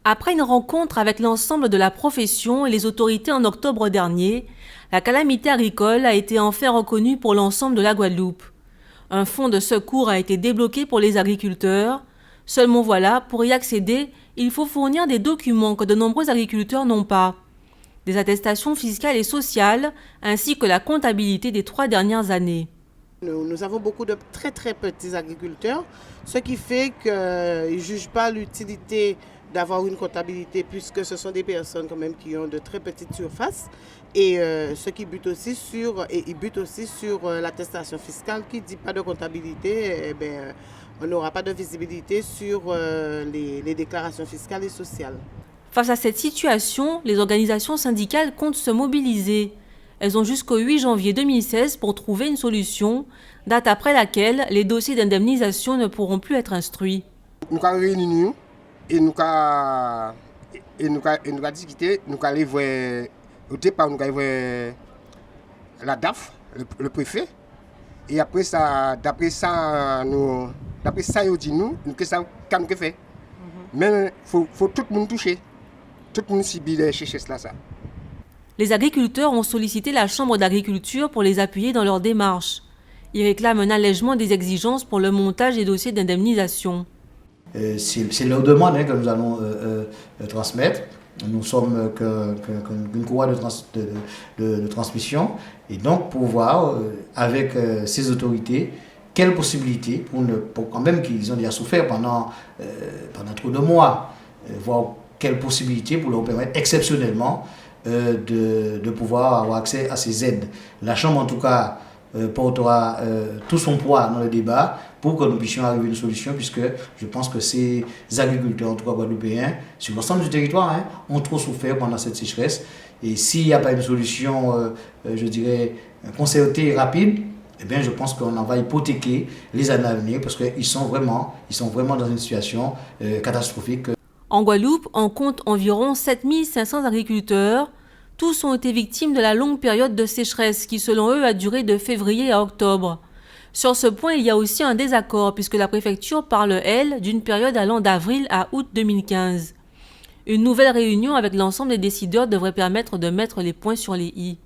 Après une rencontre avec l'ensemble de la profession et les autorités en octobre dernier, la calamité agricole a été enfin reconnue pour l'ensemble de la Guadeloupe. Un fonds de secours a été débloqué pour les agriculteurs. Seulement voilà, pour y accéder, il faut fournir des documents que de nombreux agriculteurs n'ont pas. Des attestations fiscales et sociales, ainsi que la comptabilité des 3 dernières années. Nous avons beaucoup de très très petits agriculteurs, ce qui fait qu'ils ne jugent pas l'utilité d'avoir une comptabilité puisque ce sont des personnes quand même qui ont de très petites surfaces et ce qui bute aussi sur l'attestation fiscale qui dit pas de comptabilité, on n'aura pas de visibilité sur les déclarations fiscales et sociales. Face à cette situation, les organisations syndicales comptent se mobiliser. Elles ont jusqu'au 8 janvier 2016 pour trouver une solution, date après laquelle les dossiers d'indemnisation ne pourront plus être instruits. Nous avons réuni et nous avons discuté, nous avons voir au départ nous avons voir la DAF, le préfet, et après ça, d'après ça, il dit nous que ça quand nous fait. Mais faut tout le monde toucher, tout le monde subit les sécheresses là ça. Les agriculteurs ont sollicité la Chambre d'agriculture pour les appuyer dans leur démarche. Ils réclament un allègement des exigences pour le montage des dossiers d'indemnisation. C'est leur demande que nous allons transmettre. Nous sommes qu'une courroie de transmission et donc pour voir avec ces autorités quelles possibilités pour quand même qu'ils ont déjà souffert pendant trop de mois, voir quelles possibilités pour leur permettre exceptionnellement de pouvoir avoir accès à ces aides. La Chambre en tout cas portera tout son poids dans le débat pour que nous puissions arriver à une solution, puisque je pense que ces agriculteurs, en tout cas guadeloupéens, sur l'ensemble du territoire, ont trop souffert pendant cette sécheresse. Et s'il n'y a pas une solution, je dirais, concertée et rapide, eh bien, je pense qu'on en va hypothéquer les années à venir, parce qu'ils sont vraiment dans une situation catastrophique. En Guadeloupe, on compte environ 7500 agriculteurs. Tous ont été victimes de la longue période de sécheresse qui, selon eux, a duré de février à octobre. Sur ce point, il y a aussi un désaccord puisque la préfecture parle, elle, d'une période allant d'avril à août 2015. Une nouvelle réunion avec l'ensemble des décideurs devrait permettre de mettre les points sur les i.